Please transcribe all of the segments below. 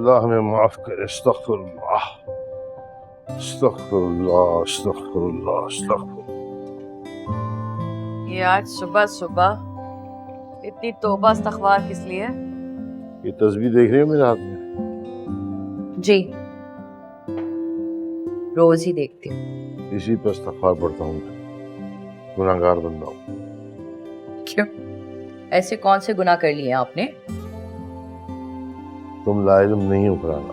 अल्लाह हमें माफ करे। अस्तगफिरुल्लाह अस्तगफिरुल्लाह अस्तगफिरुल्लाह अस्तगफिरुल्लाह। ये आज सुबह सुबह इतनी तौबा इस्तगफार किस लिए? ये तस्बीह देख रही हो मेरे हाथ में? जी, रोज ही देखती हूँ। इसी पर इस्तगफार पढ़ता हूँ मैं। गुनाहगार बंदा हूँ। क्यों? ऐसे कौन से गुनाह कर लिए आपने? तुम लाइल्म नहीं हो फराना।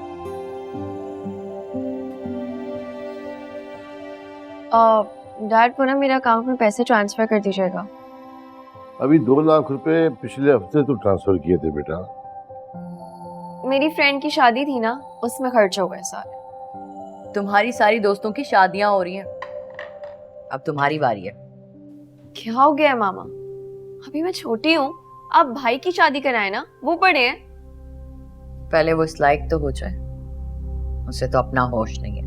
डैड को ना मेरे अकाउंट में पैसे ट्रांसफर कर दीजिएगा। अभी 2 लाख रुपए पिछले हफ्ते तो ट्रांसफर किए थे बेटा। मेरी फ्रेंड की शादी थी ना, उसमें खर्च हो गए सारे। तुम्हारी सारी दोस्तों की शादियां हो रही हैं, अब तुम्हारी बारी है। क्या हो गया है मामा? अभी मैं छोटी हूँ, आप भाई की शादी कराए ना, वो बड़े हैं। पहले वो इस लायक तो हो जाए। उसे तो अपना होश नहीं है,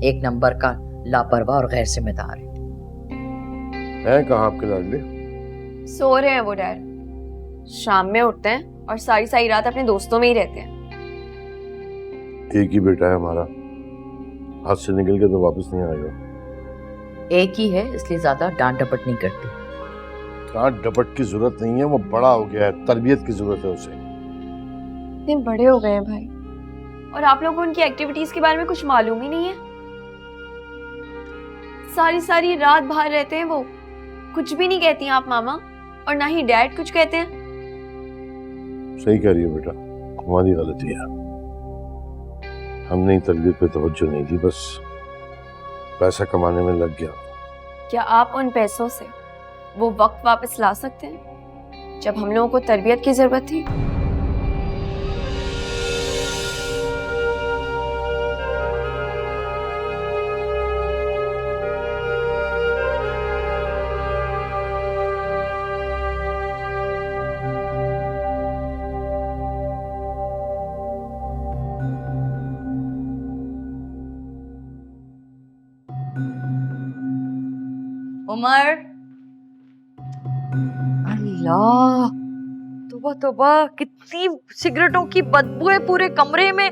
एक नंबर का लापरवाह और गैर जिम्मेदार है कहाँ आपके लाडले? सो रहे हैं वो डैड। शाम में उठते हैं और सारी सारी रात अपने दोस्तों में ही रहते हैं। एक ही बेटा है हमारा, हाथ से निकल के तो वापस नहीं आएगा। एक ही है इसलिए ज्यादा डांट डपट नहीं करती। डांट डपट की जरूरत नहीं है, वो बड़ा हो गया है, तरबियत की जरूरत है उसे। इतने बड़े हो गए हैं भाई, और आप लोगों को उनकी एक्टिविटीज के बारे में कुछ मालूम ही नहीं है। सारी सारी रात बाहर रहते हैं वो। कुछ भी नहीं कहती हैं आप मामा, और ना ही डैड कुछ कहते हैं। सही कह रही हो बेटा, हमारी गलती है। हमने तरबियत पे तवज्जो नहीं दी, बस पैसा कमाने में लग गया। क्या आप उन पैसों से वो वक्त वापस ला सकते हैं जब हम लोगों को तरबियत की जरूरत थी? उमर, अल्लाह, तौबा तौबा, कितनी सिगरेटों की बदबू है पूरे कमरे में।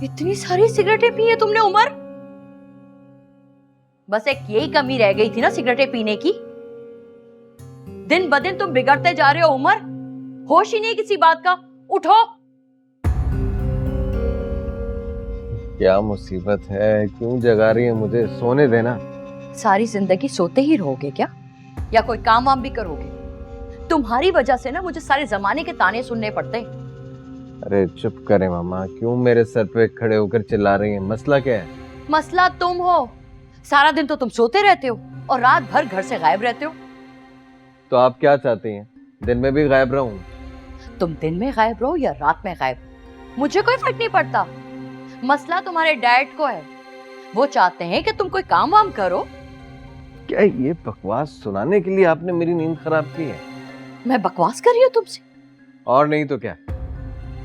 इतनी सारी सिगरेटें पी है तुमने उमर? बस एक यही कमी रह गई थी ना सिगरेटें पीने की। दिन ब दिन तुम बिगड़ते जा रहे हो उमर, होश ही नहीं किसी बात का। उठो। क्या मुसीबत है, क्यों जगा रही है मुझे? सोने देना। सारी जिंदगी सोते ही रहोगे क्या, या कोई काम वाम भी करोगे? तुम्हारी वजह से ना मुझे सारे जमाने के ताने सुनने पड़ते हैं। अरे चुप करे मामा, क्यों मेरे सर पे खड़े होकर चिल्ला रही हैं? मसला क्या है? मसला तुम हो। सारा दिन तो तुम सोते रहते हो और रात भर घर से गायब रहते हो। तो आप क्या चाहती हैं, दिन में भी गायब रहूं? तुम दिन में गायब रहो या रात में गायब, मुझे कोई फर्क नहीं पड़ता। मसला तुम्हारे डैड को है, वो चाहते हैं कि तुम कोई काम वाम करो। क्या ये बकवास सुनाने के लिए आपने मेरी नींद खराब की है? मैं बकवास कर रही हूँ तुमसे? और नहीं तो क्या,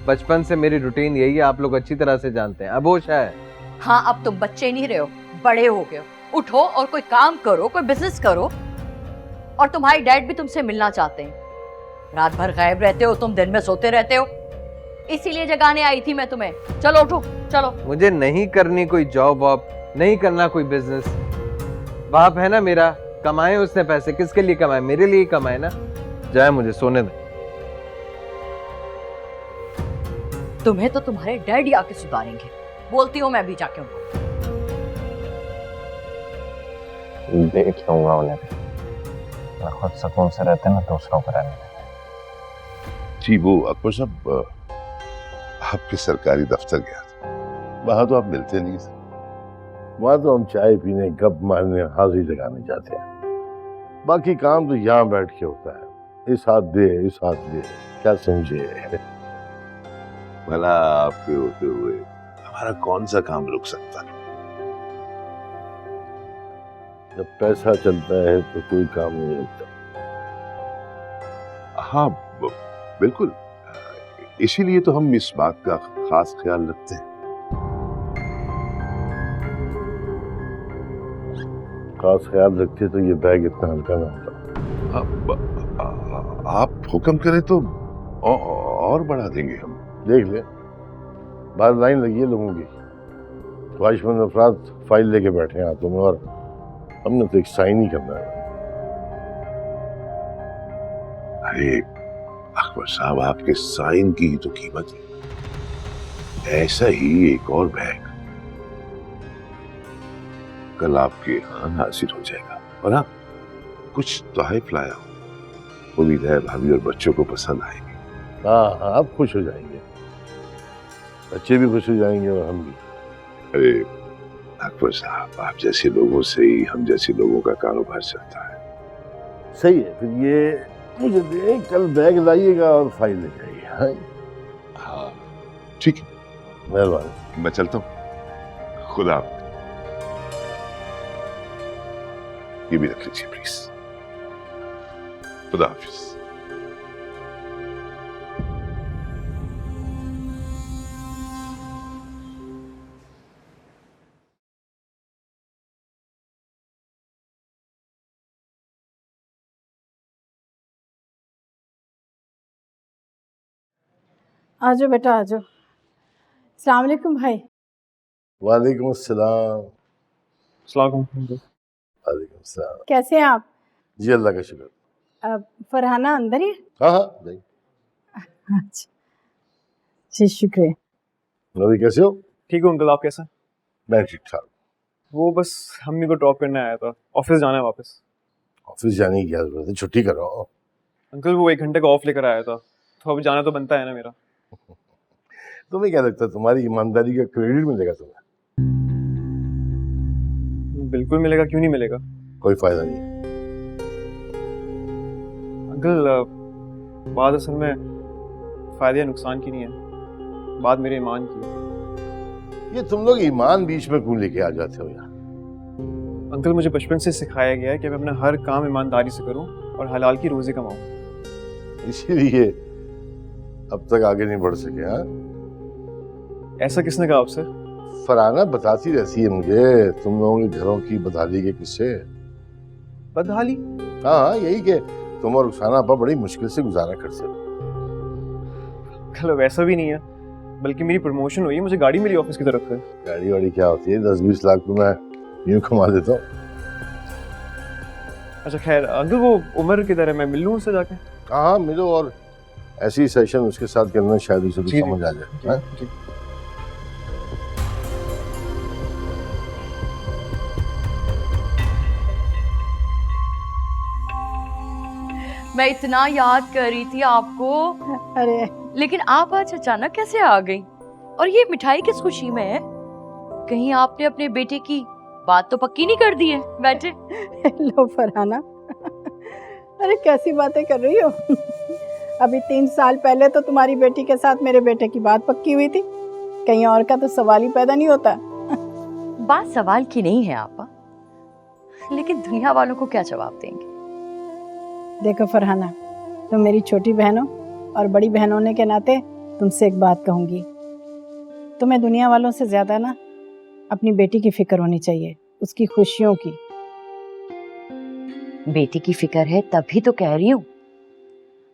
बचपन से मेरी रूटीन यही है, आप लोग अच्छी तरह से जानते हैं। अब होश है? हाँ, अब तुम बच्चे नहीं रहे हो, बड़े हो गए हो। उठो और कोई काम करो, कोई बिजनेस करो। और तुम्हारे डैड भी तुमसे मिलना चाहते हैं। रात भर गायब रहते हो तुम, दिन में सोते रहते हो, इसीलिए जगाने आई थी मैं तुम्हें। चलो उठो, चलो। मुझे नहीं करनी कोई जॉब वॉब, नहीं करना कोई बिजनेस। बाप है ना मेरा, कमाए उसने पैसे। किसके लिए कमाए? मेरे लिए कमाए ना। जाए, मुझे सोने दे। तुम्हें तो तुम्हारे डैडी आके सुधारेंगे। बोलती हूँ मैं भी जाके उनको। देख लूंगा उन्हें भी, मैं खुद सुकून से रहते ना दूसरों को रहने देते। जी वो अकबर साहब, आपके सरकारी दफ्तर गया था, वहां तो आप मिलते नहीं सर। वहां तो हम चाय पीने, गप मारने, हाजिरी लगाने जाते हैं। बाकी काम तो यहाँ बैठ के होता है। इस हाथ दे, इस हाथ दे, क्या समझे? भला आपके होते हुए हमारा कौन सा काम रुक सकता है? जब पैसा चलता है तो कोई काम नहीं रुकता। हाँ बिल्कुल, इसीलिए तो हम इस बात का खास ख्याल रखते हैं। खास ख्याल रखते तो ये बैग इतना हल्का ना होता। आप हुक्म करें तो और बढ़ा देंगे हम। देख ले, बाहर लाइन लगी है लोगों की, ख्वाहिशमंद अफराद फाइल लेके बैठे हैं हाथों में, और हमने तो एक साइन ही करना है। अरे अकबर साहब, आपके साइन की ही तो कीमत है। ऐसा ही एक और बैग कल आपके यहाँ हासिल हो जाएगा। और हाँ, कुछ तोहफे लाया हूं, उम्मीद है भाभी और बच्चों को पसंद आएंगे। हाँ, आप खुश हो जाएंगे, बच्चे भी खुश हो जाएंगे और हम भी। अरे अकबर साहब, आप जैसे लोगों से ही हम जैसे लोगों का कारोबार चलता है। सही है, फिर ये मुझे दे, कल बैग लाइएगा और फाइल ले जाइए। हाँ, हाँ ठीक है, मेहरबानी। मैं चलता हूँ। खुदा हाफिज। ये भी रख लीजिए प्लीज। खुदा हाफिज। आजो बेटा आजो। अस्सलाम वालेकुम भाई। वालेकुम अस्सलाम। वालेकुम अस्सलाम। कैसे हैं आप? जी अल्लाह का शुक्र। फरहाना अंदर ही है? हाँ हाँ, नहीं। अच्छा जी, शुक्रिया। नबी कैसे हो? ठीक हूँ अंकल, आप कैसे हैं? मैं ठीक ठाक। वो बस मम्मी को ड्रॉप करने आया था, ऑफिस जाना है वापस। ऑफिस जाने की क्या जरूरत है, छुट्टी करो। अंकल वो 1 घंटे का ऑफ लेकर आया था, तो अब जाना तो बनता है ना मेरा। तुम्हें क्या लगता है तुम्हारी ईमानदारी का क्रेडिट मिलेगा तुम्हें? बिल्कुल मिलेगा, क्यों नहीं मिलेगा कोई फायदा नहीं है। अंकल। बात असल में फायदे या नुकसान की नहीं है, बात मेरे ईमान की है। ये तुम लोग ईमान बीच में क्यों लेके आ जाते हो यार? अंकल मुझे बचपन से सिखाया गया है कि मैं अपना हर काम ईमानदारी से करूं और हलाल की रोजी कमाऊं। इसीलिए अब तक आगे नहीं बढ़ सके। हाँ, ऐसा किसने कहा आपसे? फरहाना बताती रहती है मुझे तुम लोगों के घरों की बदहाली के किस्से। बदहाली? हाँ हाँ, यही कि तुम और रुखसाना आपा बड़ी मुश्किल से गुजारा करते हो। अंकल वैसा भी नहीं है, बल्कि मेरी प्रमोशन हुई है, मुझे गाड़ी मिली ऑफिस की तरफ से। गाड़ी वाड़ी क्या होती है, 10-20 लाख तो मैं यूं कमा देता हूँ। अच्छा खैर अंकल, वो उमर किधर है, मैं मिल लूँ उससे जाके? हाँ मिलो, और ऐसी सेशन उसके साथ करना, शायद उसे भी जी, समझ आ जाए। हाँ? जी। मैं इतना याद कर रही थी आपको, अरे लेकिन आप आज अचानक कैसे आ गई? और ये मिठाई किस खुशी में है? कहीं आपने अपने बेटे की बात तो पक्की नहीं कर दी है? बैठे। लो फरहाना, अरे कैसी बातें कर रही हो? अभी 3 साल पहले तो तुम्हारी बेटी के साथ मेरे बेटे की बात पक्की हुई थी, कहीं और का तो सवाल ही पैदा नहीं होता। बात सवाल की नहीं है आपा, लेकिन दुनिया वालों को क्या जवाब देंगे? देखो फरहाना, तुम मेरी छोटी बहन हो और बड़ी बहन होने के नाते तुमसे एक बात कहूंगी। तुम्हें दुनिया वालों से ज्यादा ना अपनी बेटी की फिक्र होनी चाहिए, उसकी खुशियों की। बेटी की फिक्र है तभी तो कह रही हूँ।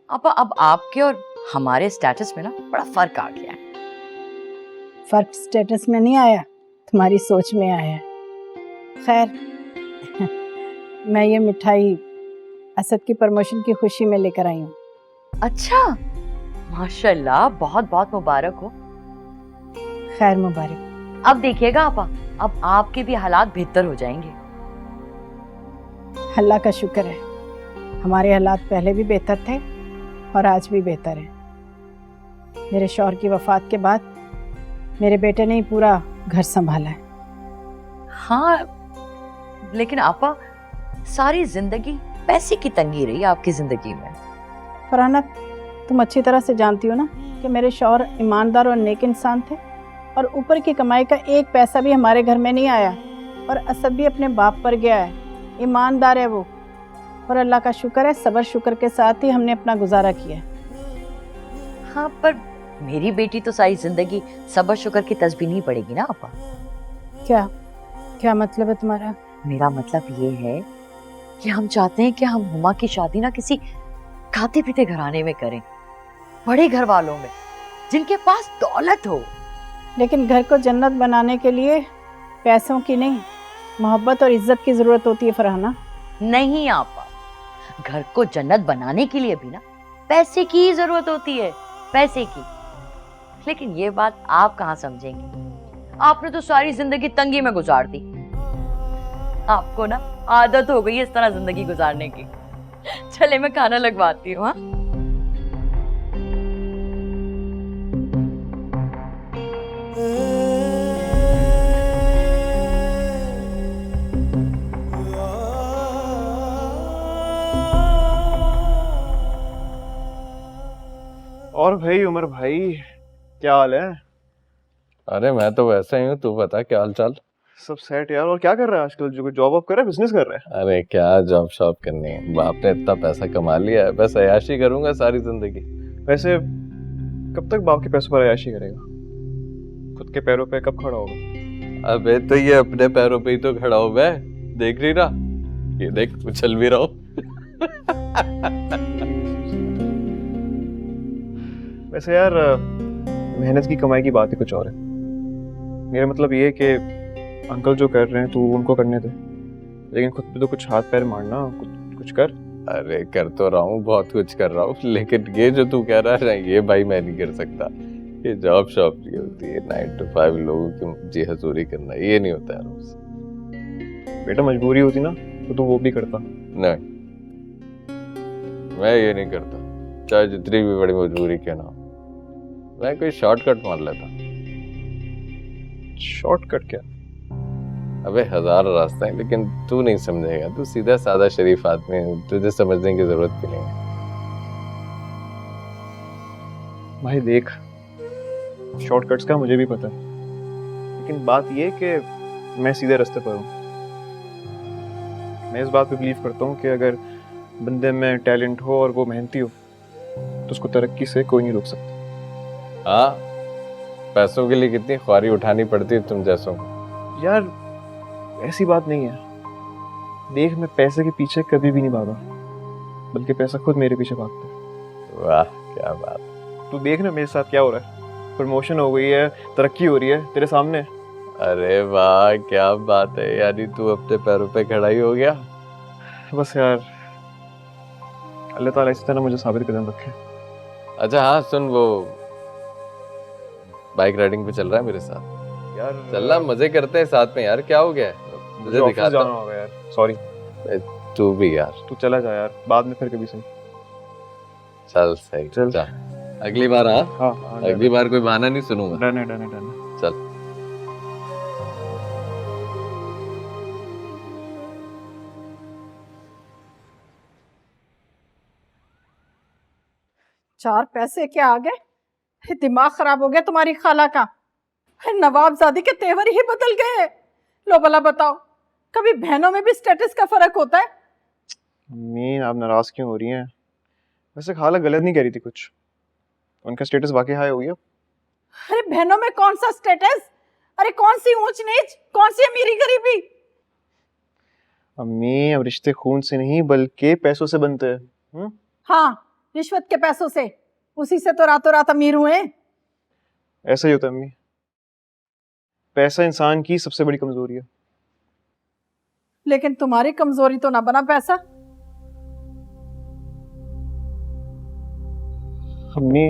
आपा अब आपके और हमारे स्टेटस में ना बड़ा फर्क आ गया है। फर्क स्टेटस में नहीं आया, तुम्हारी सोच में आया है। खैर मैं ये मिठाई असद की प्रमोशन की खुशी में लेकर आई हूँ। अच्छा, माशाल्लाह, बहुत बहुत मुबारक हो। खैर मुबारक। अब देखिएगा आपा, अब आपके भी हालात बेहतर हो जाएंगे। अल्लाह का शुक्र है, हमारे हालात पहले भी बेहतर थे और आज भी बेहतर है। मेरे शौहर की वफात के बाद मेरे बेटे ने ही पूरा घर संभाला है। हाँ, लेकिन आपा सारी जिंदगी पैसे की तंगी रही आपकी जिंदगी में। फरहाना, तुम अच्छी तरह से जानती हो ना कि मेरे शौहर ईमानदार और नेक इंसान थे, और ऊपर की कमाई का एक पैसा भी हमारे घर में नहीं आया, और असद भी अपने बाप पर गया है। ईमानदार है वो, और अल्लाह का शुक्र है, सब्र शुक्र के साथ ही हमने अपना गुजारा किया है। हाँ, पर मेरी बेटी तो सारी जिंदगी सब्र शुक्र की तस्बीह नहीं पड़ेगी ना आपा। क्या क्या मतलब है तुम्हारा? मेरा मतलब ये है कि हम चाहते हैं कि हम हुमा की शादी ना किसी खाते पीते घराने में करें, बड़े घर वालों में, जिनके पास दौलत हो। लेकिन घर को जन्नत बनाने के लिए पैसों की नहीं, मोहब्बत और इज्जत की जरूरत होती है फरहाना। नहीं आपा, घर को जन्नत बनाने के लिए भी ना पैसे की ही जरूरत होती है, पैसे की। लेकिन ये बात आप कहाँ समझेंगे? आपने तो सारी जिंदगी तंगी में गुजार दी। आपको ना आदत हो गई है इस तरह जिंदगी गुजारने की। चले मैं खाना लगवाती हूँ। हाँ, और भाई उमर भाई, क्या हाल है? अरे मैं तो वैसा ही हूँ, तू बता क्या हाल चाल। सब सेट यार। और क्या कर रहा है आजकल? जो जॉब वॉब कर रहा है, बिजनेस कर रहा है? अरे क्या जॉब शॉप करनी है, बाप ने इतना पैसा कमा लिया है, बस अय्याशी करूंगा सारी जिंदगी। वैसे कब तक बाप के पैसों पर अय्याशी करेगा? खुद के पैरों पे कब खड़ा होगा? अबे तो ये अपने पैरों पे ही तो खड़ा हो गया, देख रही रहा, ये देख उछल भी रहा हूँ। वैसे यार, मेहनत की कमाई की बात ही कुछ और है। मेरा मतलब ये है कि अंकल जो कर रहे हैं तू उनको करने दे, लेकिन खुद पे तो कुछ हाथ पैर मारना, कुछ कर। अरे कर तो रहा हूँ, बहुत कुछ कर रहा हूँ, लेकिन ये जो तू कह रहा है ना, ये भाई मैं नहीं कर सकता। ये जॉब शॉप नहीं होती है, 9 to 5 लोगों की जी हजूरी करना, ये नहीं होता है रोज। बेटा मजबूरी होती ना तो तू वो भी करता। नहीं, मैं ये नहीं करता, चाहे जितनी भी बड़ी मजबूरी क्यों ना हो। मैं कोई शॉर्टकट मार लेता। शॉर्टकट क्या? अबे 1000 रास्ते हैं, लेकिन तू नहीं समझेगा, तू सीधा साधा शरीफ आदमी है, तुझे समझने की जरूरत भी नहीं है। भाई देख, शॉर्टकट्स का मुझे भी पता है, लेकिन बात ये कि मैं सीधे रास्ते पर हूँ। मैं इस बात पे बिलीव करता हूँ कि अगर बंदे में टैलेंट हो और वो मेहनती हो तो उसको तरक्की से कोई नहीं रोक सकता। हाँ, पैसों के लिए कितनी ख्वारी उठानी पड़ती है तुम जैसों को। यार ऐसी बात नहीं है। देख, मैं पैसे के पीछे कभी भी नहीं भागा, बल्कि पैसा खुद मेरे पीछे भागता है। वाह क्या बात। तू देख ना मेरे साथ क्या हो रहा है, प्रमोशन हो गई है, तरक्की हो रही है तेरे सामने। अरे वाह क्या बात है, यानी तू अपने पैरों पे खड़ा ही हो गया। बस यार, अल्लाह ताला इसी तरह मुझे साबित कदम रखे। अच्छा हाँ सुन, वो बाइक राइडिंग पे चल रहा है मेरे साथ? यार चलना, मजे करते हैं साथ में यार, क्या हो गया है? मुझे ऑफिस दिखाता। जाना होगा यार, सॉरी। तू भी यार, तू चला जा यार, बाद में फिर कभी सही। चल सही चल। जा। अगली बार हाँ, हाँ अगली बार कोई बहाना नहीं सुनूंगा। डन है, डन है, डन है। चल। चार पैसे क्या आ गए? दिमाग खराब हो गया तुम्हारी खाला का। नवाबजादी के तेवर ही बदल गए। लो भला बताओ, कभी बहनों में भी स्टेटस का फर्क होता है? मीन आप नाराज क्यों हो रही हैं? वैसे खाला गलत नहीं कह रही थी कुछ, उनका स्टेटस वाकई हाई हो गया। अरे बहनों में कौन सा स्टेटस? अरे कौन सी ऊंच नीच, कौन सी अमीरी गरीबी? अम्मी, अब रिश्ते खून से नहीं बल्कि पैसों से बनते हैं। हाँ, रिश्वत के पैसों से, उसी से तो रातों रात अमीर हुए। ऐसा ही होता है अम्मी, पैसा इंसान की सबसे बड़ी कमजोरी है। लेकिन तुम्हारी कमजोरी तो ना बना पैसा। अम्मी,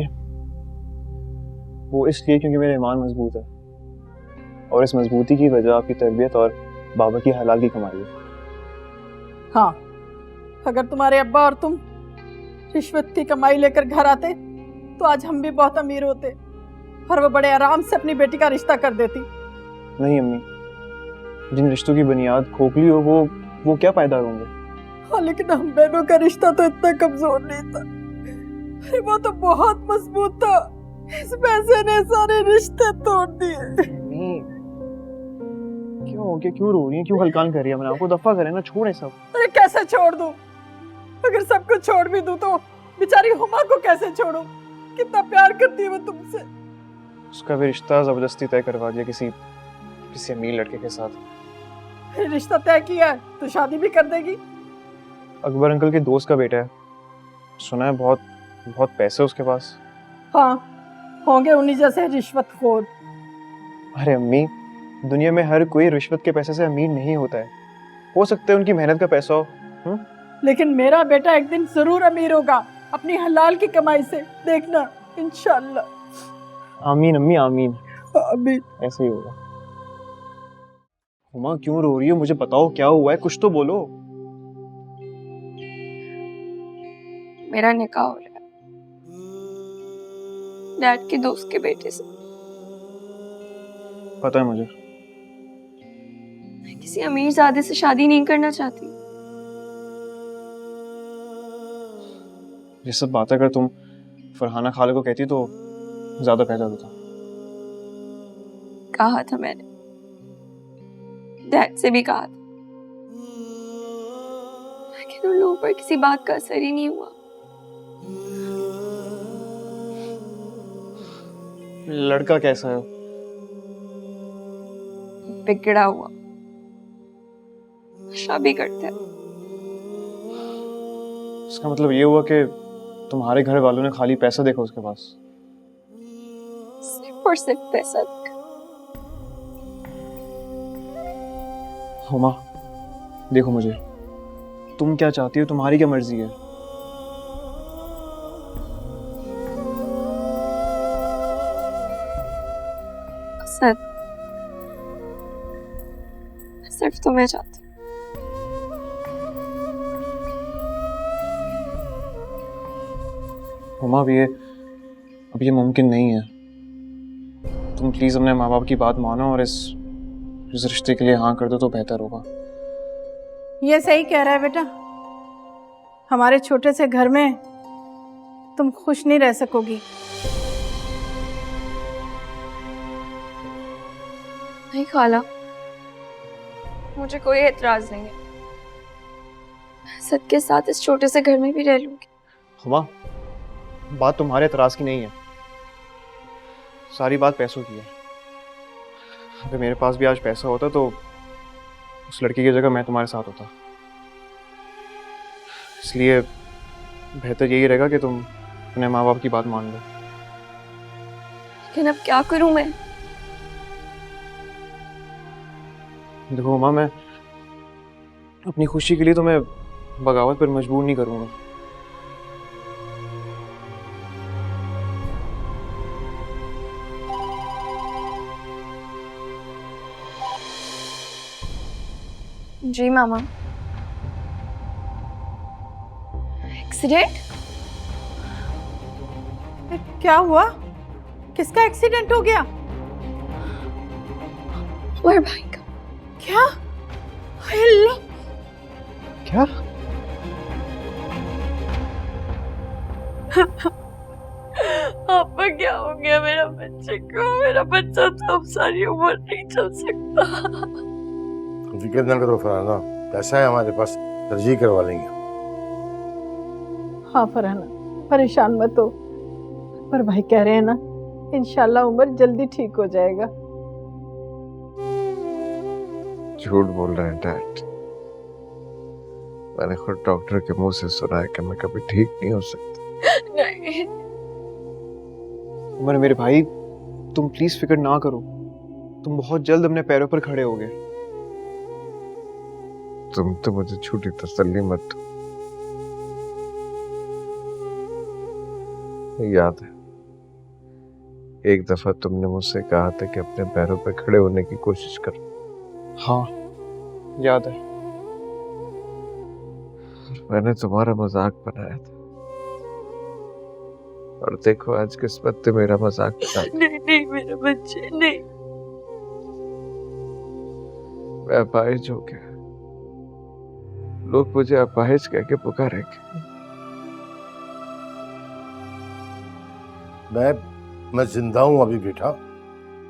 वो इसलिए क्योंकि मेरा ईमान मजबूत है, और इस मजबूती की वजह आपकी तरबियत और बाबा की हलाल की कमाई है। हाँ, अगर तुम्हारे अब्बा और तुम रिश्वत की कमाई लेकर घर आते तो आज हम भी बहुत अमीर होते और वो बड़े आराम से अपनी बेटी का रिश्ता कर देती। नहीं अम्मी, जिन रिश्तों की बुनियाद खोखली हो वो क्या पायदार होंगे? हाँ, लेकिन हम बहनों का रिश्ता तो इतना कमजोर नहीं था, अरे वो तो बहुत मजबूत था। इस पैसे ने सारे रिश्ते तोड़ दिए। अम्मी, क्यों हो गया? क्यों रो रही हैं? क्यों हलकान कर रही है? मैंने आपको दफा करे ना, छोड़े सब। अरे कैसे छोड़ दूं? अगर सब कुछ छोड़ भी दूं तो बेचारी हुमा को कैसे छोड़ूं? कितना प्यार करती है वो तुमसे। उसका भी रिश्ता जबरदस्ती तय करवा दिया किसी अमीर लड़के के साथ। रिश्ता तय किया है तो शादी भी कर देगी। अकबर अंकल के दोस्त का बेटा है, सुना है बहुत बहुत पैसे उसके पास। हाँ, होंगे उन्हीं जैसे रिश्वतखोर। अरे अम्मी, दुनिया में हर कोई रिश्वत के पैसे से अमीर नहीं होता है। हो सकता है उनकी मेहनत का पैसा हो। लेकिन मेरा बेटा एक दिन जरूर अमीर होगा अपनी हलाल की कमाई से, देखना इंशाल्लाह। आमीन अम्मी आमीन, अभी ऐसे ही होगा। हुमा क्यों रो रही हो? मुझे बताओ क्या हुआ है, कुछ तो बोलो। मेरा निकाह हो रहा है डैड के दोस्त के बेटे से। पता है मुझे। मैं किसी अमीरजादे से शादी नहीं करना चाहती। ये सब बातें अगर तुम फरहाना खाला को कहती तो ज्यादा बेहतर होता। कहा था मैंने, डैड से भी कहा था, लेकिन उन लोगों पर किसी बात का असर ही नहीं हुआ। लड़का कैसा है? बिगड़ा हुआ, नशा भी करता है। इसका मतलब ये हुआ कि तुम्हारे घर वालों ने खाली पैसा देखा उसके पास। सिर्फ और सिर्फ पैसा देखा। हुमा देखो, मुझे तुम क्या चाहती हो, तुम्हारी क्या मर्जी है। असद, मैं सिर्फ तुम्हें चाहती हूँ। हुमा अब ये मुमकिन नहीं है। तुम प्लीज अपने माँ बाप की बात मानो और इस रिश्ते के लिए हाँ कर दो तो बेहतर होगा। ये सही कह रहा है बेटा, हमारे छोटे से घर में तुम खुश नहीं रह सकोगी। नहीं खाला, मुझे कोई एतराज नहीं है। मैं असद के साथ इस छोटे से घर में भी रह लूंगी। हुमा बात तुम्हारे एतराज की नहीं है, सारी बात पैसों की है। अगर मेरे पास भी आज पैसा होता तो उस लड़की की जगह मैं तुम्हारे साथ होता। इसलिए बेहतर यही रहेगा कि तुम अपने माँ बाप की बात मान लो। लेकिन अब क्या करूं मैं? देखो हुमा, मैं अपनी खुशी के लिए तुम्हें बगावत पर मजबूर नहीं करूंगा। जी मामा। एक्सीडेंट? क्या हुआ? किसका एक्सीडेंट हो गया? और भाई का। क्या? हाय अल्लाह! क्या? आपका क्या हो गया मेरा बच्चे को? मेरा बच्चा तो अब सारी उम्र नहीं चल सकता। फिक्र न करो फरहाना, पैसा है हमारे पास, तरजीह करवा लेंगे। हाँ फरहाना, परेशान मत हो, पर भाई कह रहे हैं ना, इंशाल्लाह उमर जल्दी ठीक हो जाएगा। झूठ बोल रहे हैं डैड। मैंने खुद डॉक्टर के मुंह से सुना है कि मैं कभी ठीक नहीं हो सकता। नहीं। उमर मेरे भाई, तुम प्लीज फिक्र ना करो, तुम बहुत जल्द अपने पैरों पर खड़े होगे। तुम तो मुझे झूठी तसल्ली मत दो। याद है एक दफा तुमने मुझसे कहा था कि अपने पैरों पर खड़े होने की कोशिश करो। हाँ याद है। मैंने तुम्हारा मजाक बनाया था और देखो आज किस्मत ने मेरा मजाक बना दिया। नहीं नहीं मेरे बच्चे नहीं। मैं अपाहिज हो गया, लोग मुझे अपाहिज कह के पुकारेंगे। मैं जिंदा हूं अभी बेटा,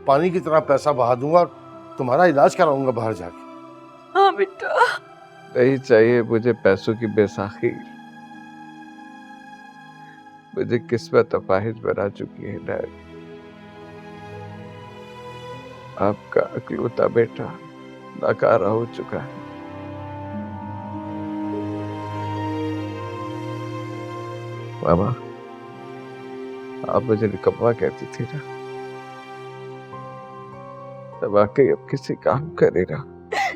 पानी की तरह पैसा बहा दूंगा और तुम्हारा इलाज कराऊंगा बाहर जाके। हाँ बेटा। नहीं चाहिए मुझे पैसों की बेसाखी, मुझे किस्मत अपाहिज बना चुकी है डैड। आपका अकलौता बेटा नाकारा हो चुका है। मामा आप मुझे निकम्मा कहती थी ना, मैं वाकई अब किसी काम करे ना।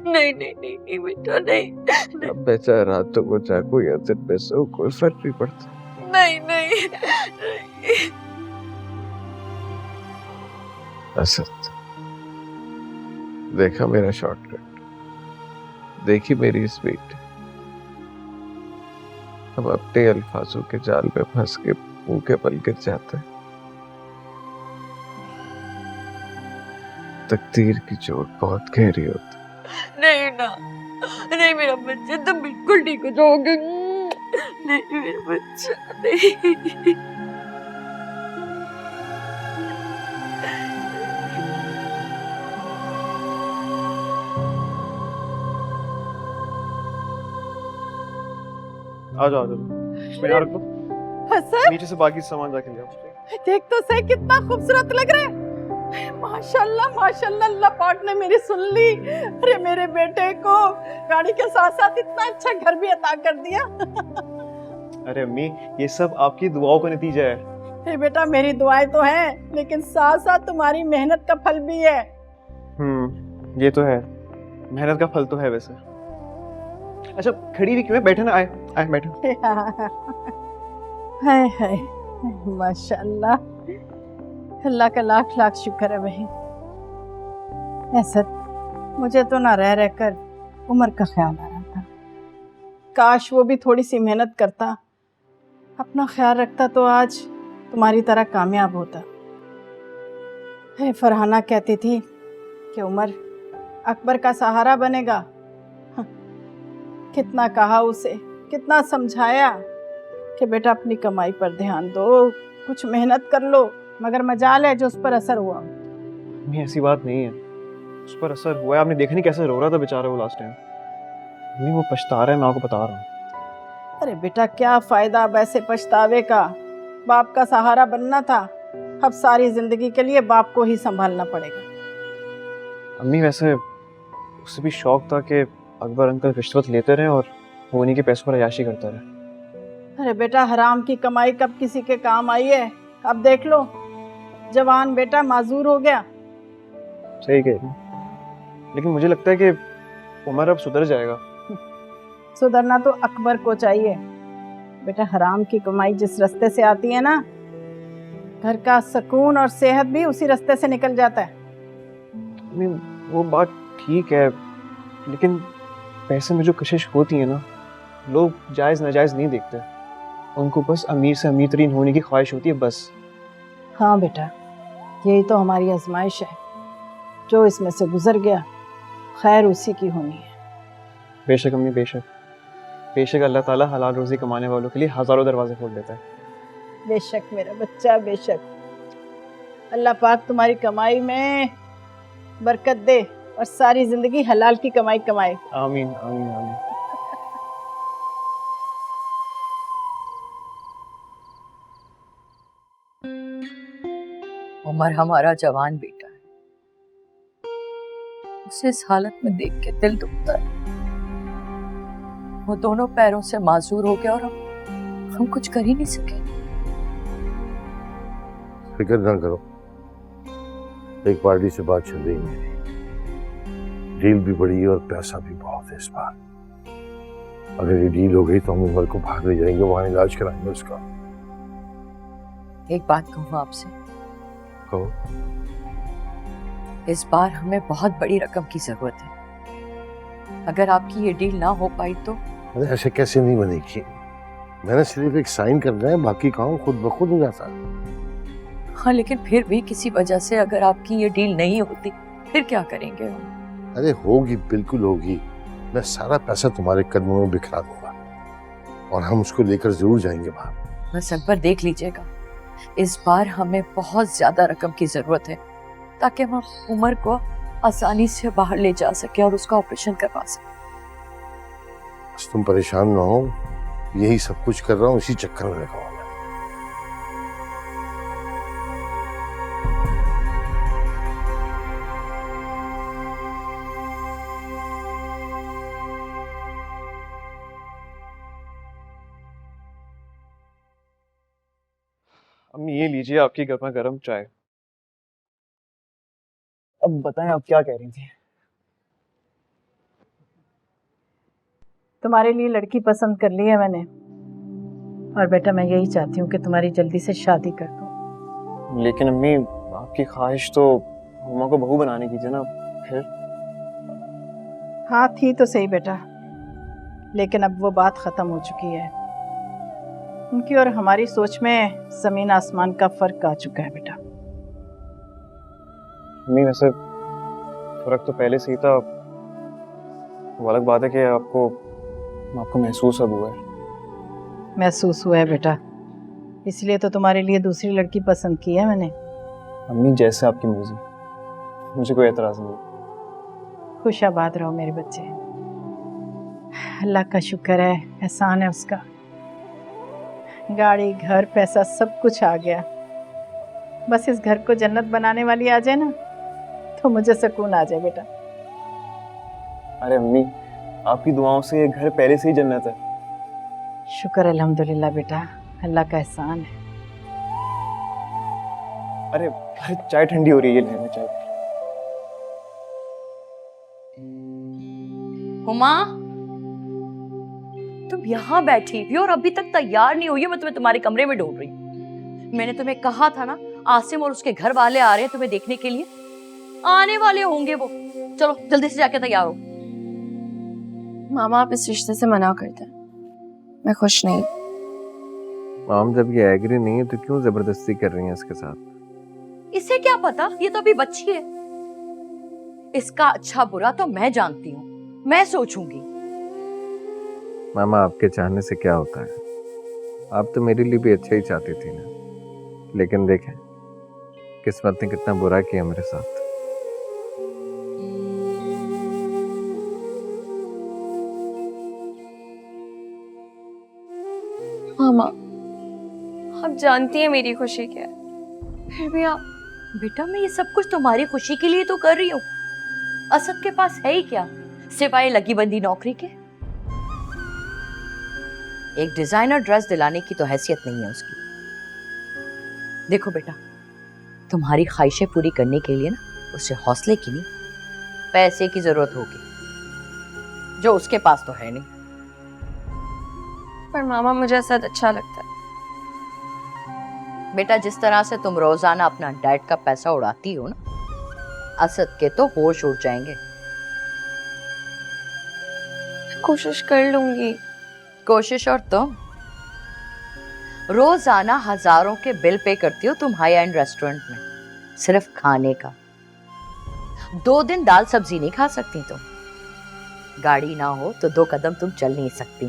नहीं नहीं नहीं नहीं बेटा, नहीं अब मैं चाहे रातों को जागूं या दिन में सो, कोई फर्क नहीं पड़ता। नहीं नहीं नहीं। असद, देखा मेरा शॉर्टकट, देखी मेरी स्पीड। हम अपने अल्फाजों के जाल में फंस के मुंह के बल गिर जाते हैं। तकदीर की चोट बहुत गहरी होती। नहीं ना, नहीं मेरा बच्चा, तुम बिल्कुल ठीक हो जाओगे। नहीं मेरा बच्चा, नहीं। आ जाओ आ जाओ, इसमें यहाँ रख दो, हसन, नीचे से बाकी सामान जाके ले आओ। देख तो सही कितना खूबसूरत लग रहा है। माशाल्लाह माशाल्लाह, अल्लाह पाक ने मेरी सुन ली। अरे मेरे बेटे को गाड़ी के साथ साथ इतना अच्छा घर भी अता कर दिया। अरे अम्मी, ये सब आपकी दुआओं का नतीजा है। अरे बेटा, मेरी दुआएं तो हैं, लेकिन साथ साथ तुम्हारी मेहनत का फल भी है। ये तो है, मेहनत का फल तो है वैसे। अच्छा खड़ी भी क्यों है, बैठे ना, आए आए बैठे। हाय हाय, माशाल्लाह, अल्लाह का लाख लाख शुक्र है बहन। ऐसा मुझे तो ना रह रहकर उमर का ख्याल आ रहा था। काश वो भी थोड़ी सी मेहनत करता, अपना ख्याल रखता, तो आज तुम्हारी तरह कामयाब होता। है फरहाना कहती थी कि उमर अकबर का सहारा बनेगा। कितना कहा उसे, कितना समझाया कि बेटा अपनी कमाई पर ध्यान दो, कुछ मेहनत कर लो, मगर मजाल है जो उस पर असर हुआ। नहीं ऐसी बात नहीं है, उस पर असर हुआ है। आपने देखा नहीं कैसे रो रहा था बेचारा वो लास्ट टाइम। नहीं वो पछता रहा है, मैं आपको बता रहा हूँ। अरे बेटा, क्या फायदा अब ऐसे पछतावे का। बाप का सहारा बनना था, अब सारी जिंदगी के लिए बाप को ही संभालना पड़ेगा। अम्मी वैसे उसे भी शौक था कि अकबर अंकल रिश्वत लेते रहे और वो उन्हीं के पैसों पर अयाशी करता रहे। अरे बेटा, हराम की कमाई कब किसी के काम आई है। अब देख लो, जवान बेटा माजूर हो गया। सही कह रही, लेकिन मुझे लगता है कि उमर अब सुधर जाएगा। सुधरना तो अकबर को चाहिए बेटा। हराम की कमाई जिस रास्ते से आती है ना, घर का सुकून और सेहत भी उसी रास्ते से निकल जाता है। नहीं वो बात ठीक है, लेकिन पैसे में जो कशिश होती है ना, लोग जायज़ नाजायज़ नहीं देखते। उनको बस अमीर से अमीर तरीन होने की ख्वाहिश होती है बस। हाँ बेटा, यही तो हमारी आजमाइश है। जो इसमें से गुजर गया, खैर उसी की होनी है। बेशक अम्मी, बेशक बेशक अल्लाह ताला हलाल रोजी कमाने वालों के लिए हज़ारों दरवाजे खोल देता है। बेशक मेरा बच्चा, बेशक। अल्लाह पाक तुम्हारी कमाई में बरकत दे और सारी जिंदगी हलाल की कमाई कमाए। आमीन आमीन आमीन। उमर हमारा जवान बेटा है, उसे इस हालत में देख के दिल दुखता है। वो दोनों पैरों से माजूर हो गया और हम कुछ कर ही नहीं सके। फिक्र ना करो, एक पार्टी से बात चल रही मेरी, डील भी बड़ी है और पैसा भी बहुत है इस बार। अगर ये डील हो गई तो हम उमर को बाहर ले जाएंगे, वहां इलाज कराएंगे उसका। एक बात कहूँ आपसे, कहो। इस बार हमें बहुत बड़ी रकम की जरूरत है। अगर आपकी ये डील ना हो पाई तो? अरे ऐसे कैसे नहीं बनेगी, मैंने सिर्फ एक साइन करना है, बाकी काम खुद ब खुद हो जाता है। हाँ, लेकिन फिर भी किसी वजह से अगर आपकी ये डील नहीं होती फिर क्या करेंगे हम? अरे होगी, बिल्कुल होगी। मैं सारा पैसा तुम्हारे कदमों में बिखरा दूंगा और हम उसको लेकर जरूर जाएंगे बाहर। बस अकबर देख लीजिएगा, इस बार हमें बहुत ज्यादा रकम की जरूरत है ताकि हम उमर को आसानी से बाहर ले जा सके और उसका ऑपरेशन करवा सके। बस तुम परेशान ना हो, यही सब कुछ कर रहा हूँ, इसी चक्कर में लगा हूं मैं। अम्मी ये लीजिए आपकी गर्मा गर्म चाय। अब बताएं आप क्या कह रही थी? तुम्हारे लिए लड़की पसंद कर ली है मैंने, और बेटा मैं यही चाहती हूँ कि तुम्हारी जल्दी से शादी कर दो। लेकिन अम्मी आपकी ख्वाहिश तो हुमा को बहू बनाने की थी ना, फिर? हाँ थी तो सही बेटा, लेकिन अब वो बात ख़त्म हो चुकी है। उनकी और हमारी सोच में ज़मीन आसमान का फ़र्क आ चुका है बेटा। अम्मी वैसे फर्क तो पहले से ही था, वो अलग बात है कि आपको महसूस अब हुआ है। महसूस हुआ है बेटा, इसलिए तो तुम्हारे लिए दूसरी लड़की पसंद की है मैंने। अम्मी जैसे आपकी मर्जी, मुझे कोई एतराज़ नहीं। खुश आबाद रहो मेरे बच्चे। अल्लाह का शुक्र है, एहसान है उसका। गाड़ी घर पैसा सब कुछ आ गया। बस इस घर को जन्नत बनाने वाली आ जाए ना, तो मुझे सुकून आ जाए बेटा। अरे अम्मी आपकी दुआओं से ये घर पहले से ही जन्नत है। शुक्र अल्हम्दुलिल्लाह बेटा, अल्लाह का एहसान है। अरे चाय ठंडी हो रही है, ये लेना चाय। हुमा, तुम यहाँ बैठी हुई और अभी तक तैयार नहीं हुई हो। मैं तुम्हें तुम्हारे कमरे में ढूंढ रही हूँ। मैंने तुम्हें कहा था ना, आसिम और उसके घर वाले आ रहे हैं तुम्हें देखने के लिए। आने वाले होंगे वो। चलो जल्दी से जाके तैयार हो। मामा आप इस रिश्ते से मना करते हैं, मैं खुश नहीं। माम जब ये एग्री नहीं है तो क्यों जबरदस्ती कर रही हैं इसके साथ? इसे क्या पता, ये तो अभी बच्ची है। इसका अच्छा बुरा तो मैं जानती हूँ, मैं सोचूंगी। मामा आपके चाहने से क्या होता है? आप तो मेरे लिए भी अच्छा ही चाहती थी ना, लेकिन देखें किस्मत ने कितना बुरा किया मेरे साथ। मामा आप जानती हैं मेरी खुशी क्या है, फिर भी आप। बेटा मैं ये सब कुछ तुम्हारी खुशी के लिए तो कर रही हूँ। असद के पास है ही क्या सिवाय लगी बंदी नौकरी के? एक डिजाइनर ड्रेस दिलाने की तो हैसियत नहीं है उसकी। देखो बेटा, तुम्हारी ख्वाहिशें पूरी करने के लिए ना उसे हौसले की नहीं, पैसे की जरूरत होगी, जो उसके पास तो है नहीं। पर मामा मुझे असद अच्छा लगता है। बेटा जिस तरह से तुम रोजाना अपना डैड का पैसा उड़ाती हो ना, असद के तो होश उड़ जाएंगे। कोशिश कर लूंगी। कोशिश और तुम रोजाना हजारों के बिल पे करती हो तुम हाई एंड रेस्टोरेंट में, सिर्फ खाने का। 2 दिन दाल सब्जी नहीं खा सकती तुम। गाड़ी ना हो तो 2 कदम तुम चल नहीं सकती।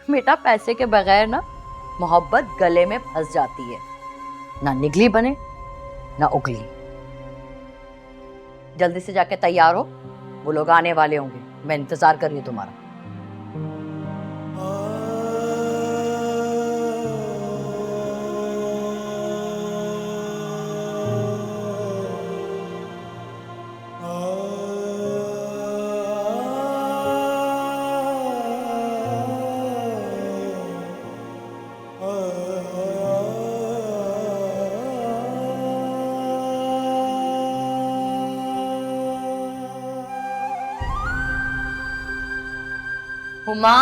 बेटा पैसे के बगैर ना मोहब्बत गले में फंस जाती है, ना निगली बने ना उगली। जल्दी से जाके तैयार हो, वो लोग आने वाले होंगे। मैं इंतजार कर रही हूँ तुम्हारा। हुमा,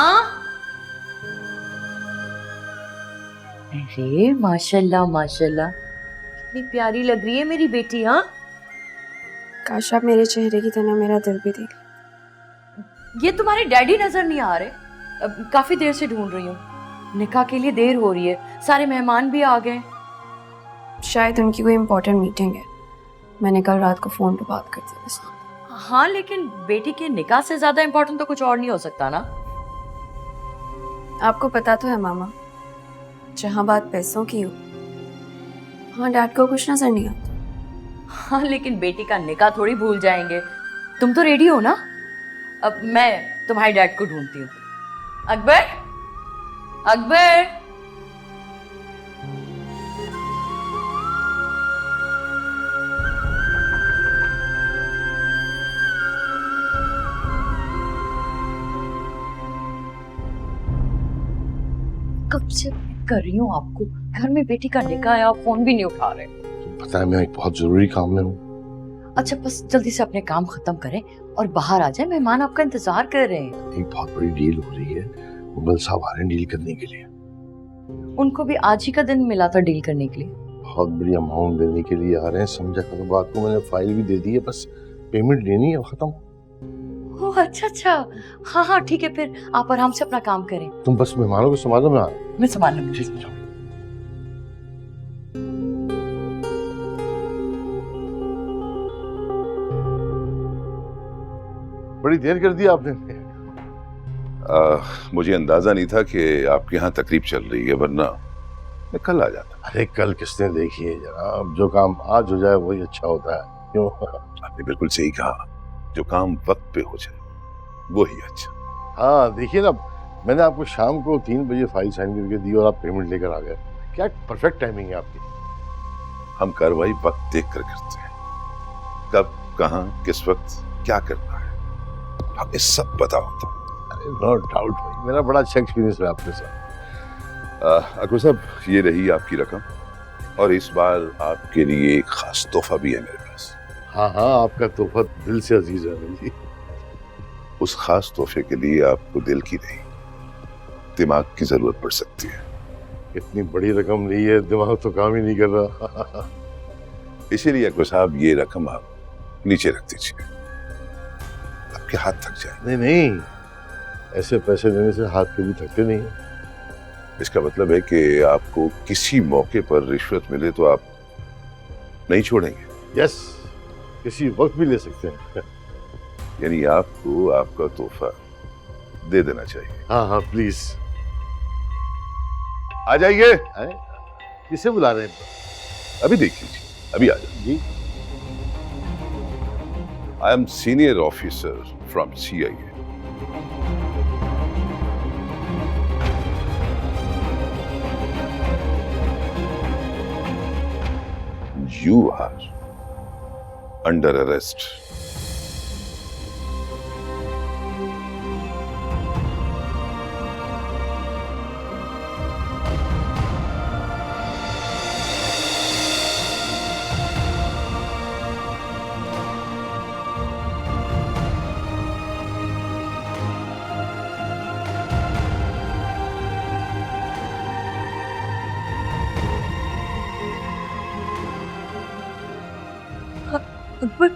अरे माशाल्लाह माशाल्लाह, कितनी प्यारी लग रही है मेरी बेटी। हाँ, काश आप मेरे चेहरे की तरह मेरा दिल भी देख। ये तुम्हारे डैडी नजर नहीं आ रहे। काफी देर से ढूंढ रही हूँ। निकाह के लिए देर हो रही है, सारे मेहमान भी आ गए। शायद उनकी कोई इम्पोर्टेंट मीटिंग है, मैंने कल रात को फोन पे बात कर दी बस। हाँ लेकिन बेटी के निकाह से ज्यादा इम्पोर्टेंट तो कुछ और नहीं हो सकता ना। आपको पता तो है मामा, जहाँ बात पैसों की हो हाँ डैड को कुछ नजर नहीं आता। हाँ लेकिन बेटी का निकाह थोड़ी भूल जाएंगे। तुम तो रेडी हो ना? अब मैं तुम्हारे डैड को ढूंढती हूँ। अकबर, अकबर, कब से बात कर रही हूँ आपको, घर में बेटी का निकाह है, आप फोन भी नहीं उठा रहे। पता है मैं एक बहुत जरूरी काम में हूँ। अच्छा बस जल्दी से अपने काम खत्म करें और बाहर आ जाए, मेहमान आपका इंतजार कर रहे हैं। एक बहुत बड़ी डील हो रही है, मुगल साहब आ रहे हैं डील करने के लिए। उनको भी आज ही का दिन मिला था डील करने के लिए। बहुत बड़ी अमाउंट देने के लिए आ रहे हैं, समझा करो बात को। मैंने फाइल भी दे दी है, बस पेमेंट लेनी है, खत्म। ओह अच्छा, हाँ हाँ ठीक है, फिर आप आराम से अपना काम करें। तुम बस मेहमानों को संभालो, मैं आ रहा हूँ। मैं संभाल लूंगी। ठीक है। बड़ी देर कर दी आपने। मुझे अंदाजा नहीं था कि आपके यहाँ तकरीब चल रही है, वरना मैं कल आ जाता। अरे कल किसने देखी है जनाब, जो काम आज हो जाए वही अच्छा होता है, क्यों? आपने बिल्कुल सही कहा, जो काम वक्त पे हो जाए वही अच्छा। हाँ देखिए ना, मैंने आपको शाम को 3 बजे फाइल साइन करके दी और आप पेमेंट लेकर आ गए। क्या परफेक्ट टाइमिंग है आपकी। हम कार्रवाई वक्त देख कर करते हैं, कब कहाँ किस वक्त क्या करना है हमें सब पता होता है। अरे नो डाउट भाई, मेरा बड़ा अच्छा एक्सपीरियंस है आपके साथ। अकबर साहब, ये रही आपकी रकम, और इस बार आपके लिए एक खास तोहफा भी है मेरे पास। हाँ हाँ, आपका तोहफा दिल से अजीज है मेरे लिए। उस खास तोहफे के लिए आपको दिल की नहीं, दिमाग की जरूरत पड़ सकती है। इतनी बड़ी रकम ली है, दिमाग तो काम ही नहीं कर रहा। इसीलिए अकबर साहब, ये रकम आप नीचे रख दीजिए, आपके हाथ थक जाए। नहीं नहीं, ऐसे पैसे देने से हाथ कभी थकते नहीं है। इसका मतलब है कि आपको किसी मौके पर रिश्वत मिले तो आप नहीं छोड़ेंगे। यस, किसी वक्त भी ले सकते हैं। यानी आपको आपका तोहफा दे देना चाहिए। हाँ हाँ प्लीज। आ जाइए। किसे बुला रहे हैं? अभी देख लीजिए, अभी आ जाइए। जी, I am senior officer from CIA। You are under arrest. Akbar,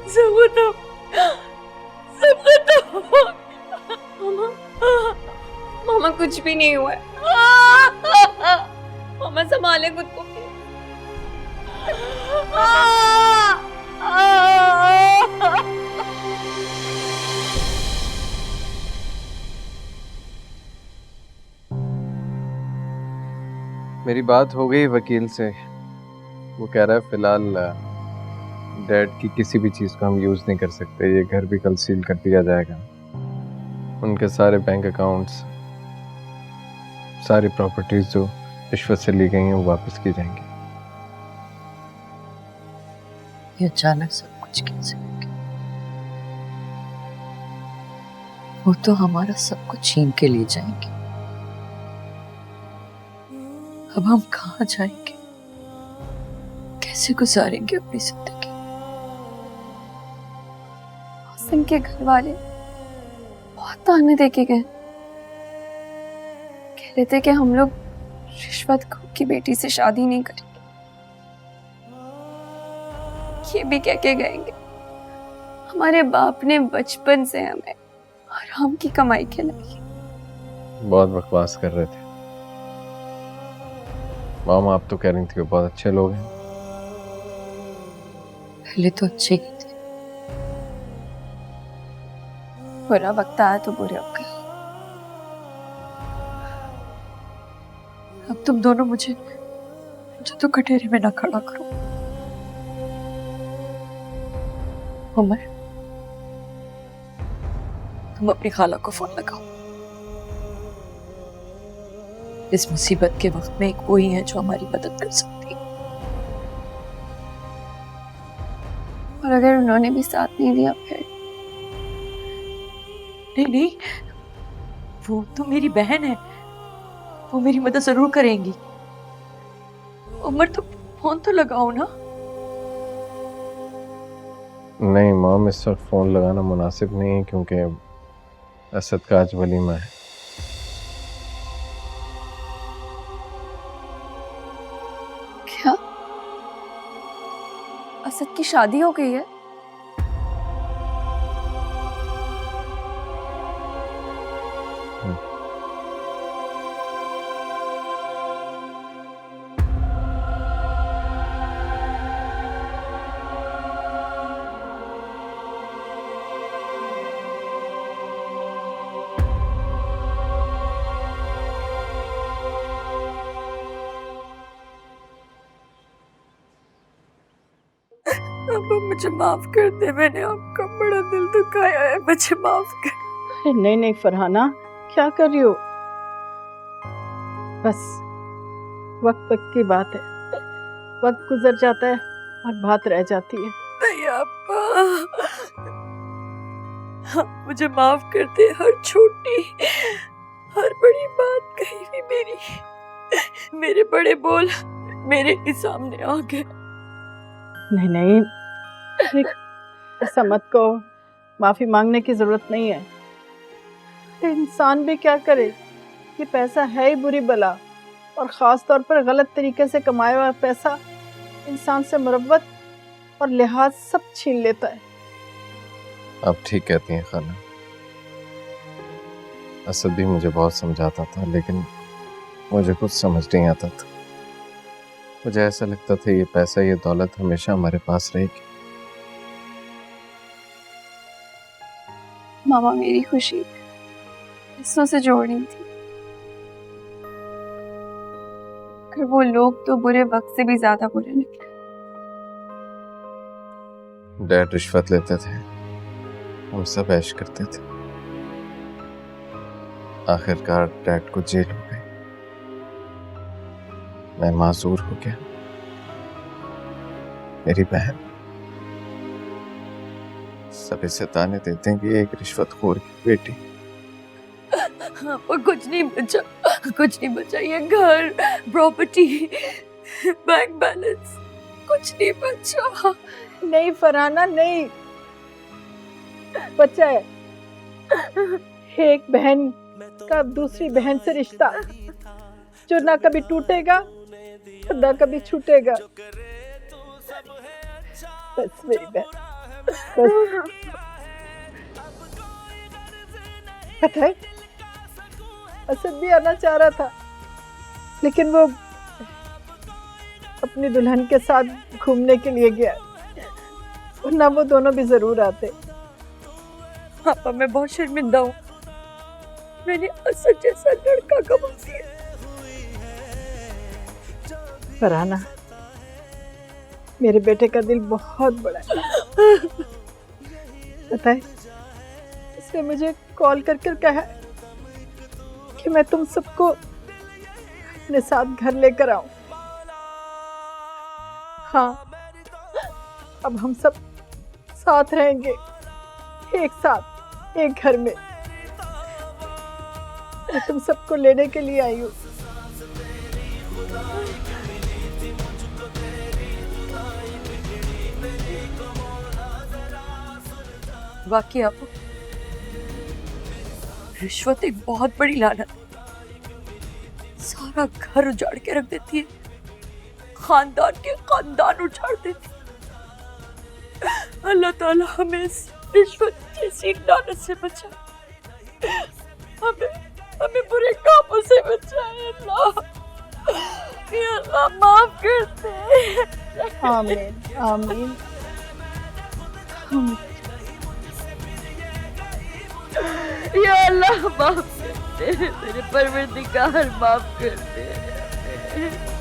सब बताओ, सब बताओ। मामा, मामा कुछ भी नहीं हुआ है। मामा संभाले खुद को। मेरी बात हो गई वकील से, वो कह रहा है फिलहाल डैड की किसी भी चीज़ को हम यूज़ नहीं कर सकते, ये घर भी कल सील कर दिया जाएगा, उनके सारे बैंक अकाउंट्स, सारी प्रॉपर्टीज जो रिश्वत से ली गई हैं वो वापस की जाएंगी। ये अचानक सब कुछ कैसे हो गया? वो तो हमारा सब कुछ छीन के ले जाएंगे। अब हम कहाँ जाएंगे, कैसे गुजारेंगे अपनी जिंदगी? हसन के घर वाले बहुत ताने देके गए, कह रहे थे कि हम लोग रिश्वत की बेटी से शादी नहीं करेंगे। ये भी कह के गएंगे हमारे बाप ने बचपन से हमें हराम की कमाई खिलाई। बहुत बकवास कर रहे थे मामा, आप तो कह रही थी वो बहुत अच्छे लोग हैं। पहले तो अच्छे ही थे, बुरा वक्त आया तो बुरे हो गए। अब तुम दोनों मुझे तो कटहरे में ना खड़ा करो। उमर, तुम अपनी खाला को फोन लगाओ। इस मुसीबत के वक्त में एक वो ही है जो हमारी मदद कर सकती है। और अगर उन्होंने भी साथ नहीं दिया फिर? नहीं, वो तो मेरी बहन है, वो मेरी मदद जरूर करेंगी। उमर, तो फोन तो लगाओ ना। नहीं मॉम, इस वक्त फोन लगाना मुनासिब नहीं है क्योंकि असद का आज वलीमा है। क्या असद की शादी हो गई है? अब मुझे माफ कर दे, मैंने आपका बड़ा दिल दुखाया है, मुझे माफ कर। अरे नहीं फरहाना, क्या कर रही हो? बस वक्त वक्त की बात है, वक्त गुजर जाता है और बात रह जाती है। नहीं अब्बा, आप मुझे माफ कर दे। हर छोटी हर बड़ी बात कही भी मेरे बड़े बोल मेरे ही सामने आ गए। नहीं, ऐसा मत कहो, माफी मांगने की जरूरत नहीं है। इंसान भी क्या करे, ये पैसा है ही बुरी बला, और खास तौर पर गलत तरीके से कमाया हुआ पैसा इंसान से मुरव्वत और लिहाज सब छीन लेता है। आप ठीक कहती हैं खाला। असद भी मुझे बहुत समझाता था लेकिन मुझे कुछ समझ नहीं आता था। मुझे ऐसा लगता था ये पैसा, ये दौलत हमेशा हमारे पास रहेगी। मामा, मेरी खुशी हिस्सों से जोड़नी थी, अगर वो लोग तो बुरे वक्त से भी ज्यादा बुरे निकले। डैड रिश्वत लेते थे, हम सब ऐश करते थे। आखिरकार डैड को जेल हो गई, मैं माजूर हो गया। मेरी बहन, सब इसे ताने देते हैं कि एक रिश्वतखोर की बेटी। कुछ नहीं बचा, ये घर, प्रॉपर्टी, बैंक बैलेंस, कुछ नहीं बचा। नहीं फरहाना, नहीं बचा है। एक बहन का दूसरी बहन से रिश्ता जो ना कभी टूटेगा ना कभी छूटेगा। बस मेरी बहन, बस। पता है, असद भी आना चाह रहा था लेकिन वो अपनी दुल्हन के साथ घूमने के लिए गया, वरना वो दोनों भी जरूर आते। पापा, मैं बहुत शर्मिंदा हूँ, मैंने असद जैसा लड़का कमा दिया। फरहाना, मेरे बेटे का दिल बहुत बड़ा है। पता है, इसने मुझे कॉल करके कहा कि मैं तुम सबको अपने साथ घर लेकर आऊं। हाँ, अब हम सब साथ रहेंगे, एक साथ एक घर में। मैं तुम सबको लेने के लिए आई हूँ। वाकई आप, रिश्वत एक बहुत बड़ी लानत है, सारा घर उजाड़ के रख देती है, खानदान के खानदान उजाड़ देती है। अल्लाह ताला हमें इस रिश्वत जैसी लानत से बचाए, हमें बुरे कामों से बचाए। अल्लाह, या अल्लाह माफ कर दे। आमीन आमीन। या अल्लाह माफ कर दे, मेरे परवरदिगार माफ कर दे। है।